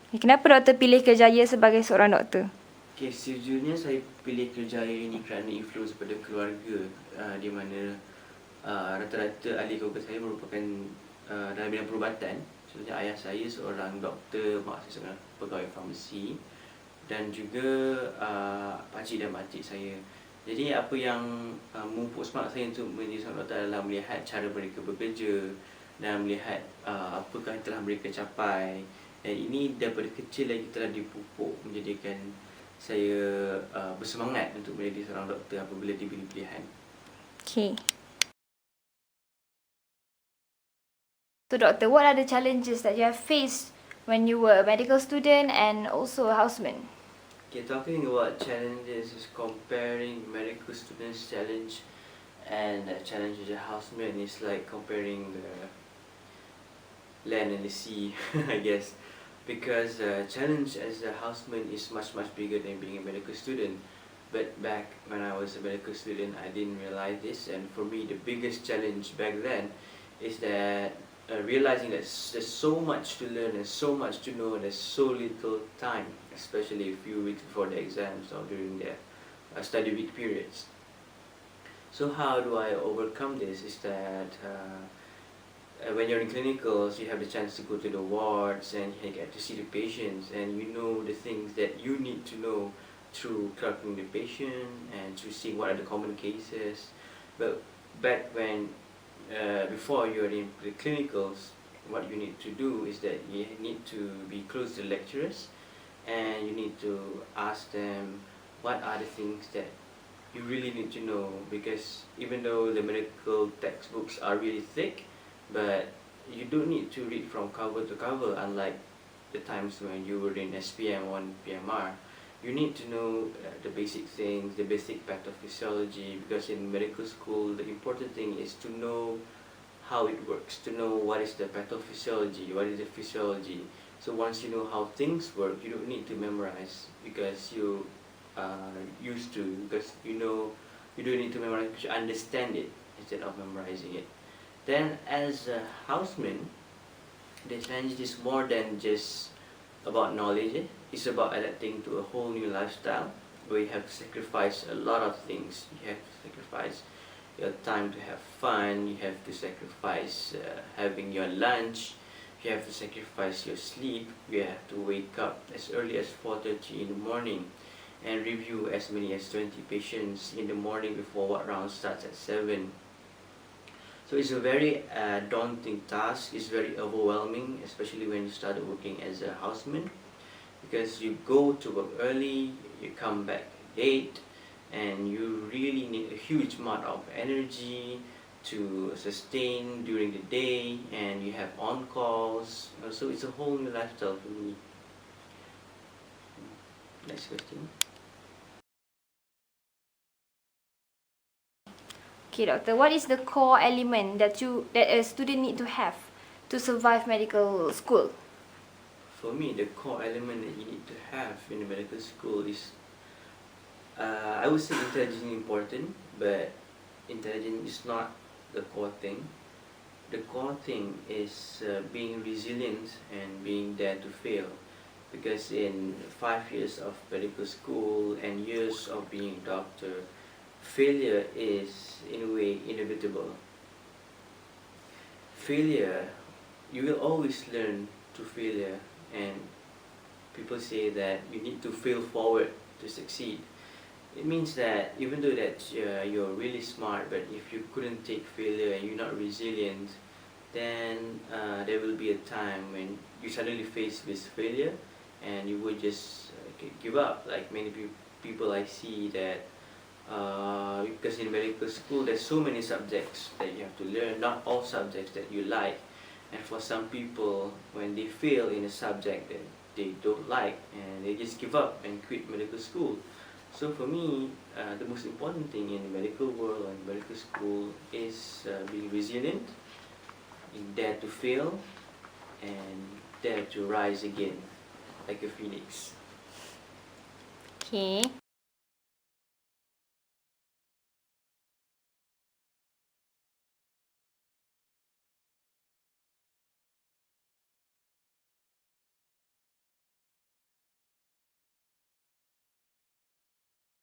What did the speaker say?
Kenapa doktor pilih kerjaya sebagai seorang doktor? Okay, sejujurnya saya pilih kerjaya ini kerana influence pada keluarga, di mana rata-rata ahli keluarga saya merupakan dalam bidang perubatan. Contohnya ayah saya seorang doktor, mak saya seorang pegawai farmasi, dan juga pakcik dan makcik saya. Jadi apa yang memupuk semangat saya untuk menjadi seorang doktor adalah melihat cara mereka bekerja dan melihat apakah yang telah mereka capai. Dan ini daripada kecil lagi telah dipupuk menjadikan saya bersemangat untuk menjadi seorang doktor apabila diberi pilihan. Okay. So doctor, what are the challenges that you have faced when you were a medical student and also a houseman? Okay, talking about challenges is comparing medical students' challenge and challenge as a houseman is like comparing the land and the sea, I guess, because challenge as a houseman is much bigger than being a medical student. But back when I was a medical student, I didn't realize this, and for me the biggest challenge back then is that realizing that there's so much to learn and so much to know and there's so little time, especially a few weeks before the exams or during the study week periods. So how do I overcome this is that when you're in clinicals, you have the chance to go to the wards and you get to see the patients, and you know the things that you need to know through clerking the patient and to see what are the common cases. But back when before you're in the clinicals, what you need to do is that you need to be close to the lecturers and you need to ask them what are the things that you really need to know, because even though the medical textbooks are really thick, but you don't need to read from cover to cover, unlike the times when you were in SPM or PMR. You need to know the basic things, the basic pathophysiology, because in medical school the important thing is to know how it works, to know what is the pathophysiology, what is the physiology. So once you know how things work, you don't need to memorize because you used to, because you don't need to memorize because you understand it instead of memorizing it. Then as a houseman, the challenge is more than just about knowledge. It's about adapting to a whole new lifestyle where you have to sacrifice a lot of things. You have to sacrifice your time to have fun, you have to sacrifice having your lunch, you have to sacrifice your sleep, you have to wake up as early as 4:30 in the morning and review as many as 20 patients in the morning before what round starts at 7. So it's a very daunting task. It's very overwhelming, especially when you started working as a houseman, because you go to work early, you come back late, and you really need a huge amount of energy to sustain during the day, and you have on calls. So it's a whole new lifestyle for me. Next question. Okay, doctor, what is the core element that a student need to have to survive medical school? For me, the core element that you need to have in the medical school is, I would say intelligence is important, but intelligence is not the core thing. The core thing is being resilient and being there to fail, because in 5 years of medical school and years of being a doctor, failure is in a way inevitable. Failure, you will always learn to failure, and people say that you need to fail forward to succeed. It means that even though that you're really smart, but if you couldn't take failure and you're not resilient, then there will be a time when you suddenly face with failure and you would just give up. Like many people I see that because in medical school there's so many subjects that you have to learn, not all subjects that you like, and for some people when they fail in a subject that they don't like, and they just give up and quit medical school. So for me, the most important thing in the medical world and medical school is being resilient, being dare to fail, and dare to rise again like a phoenix. Okay.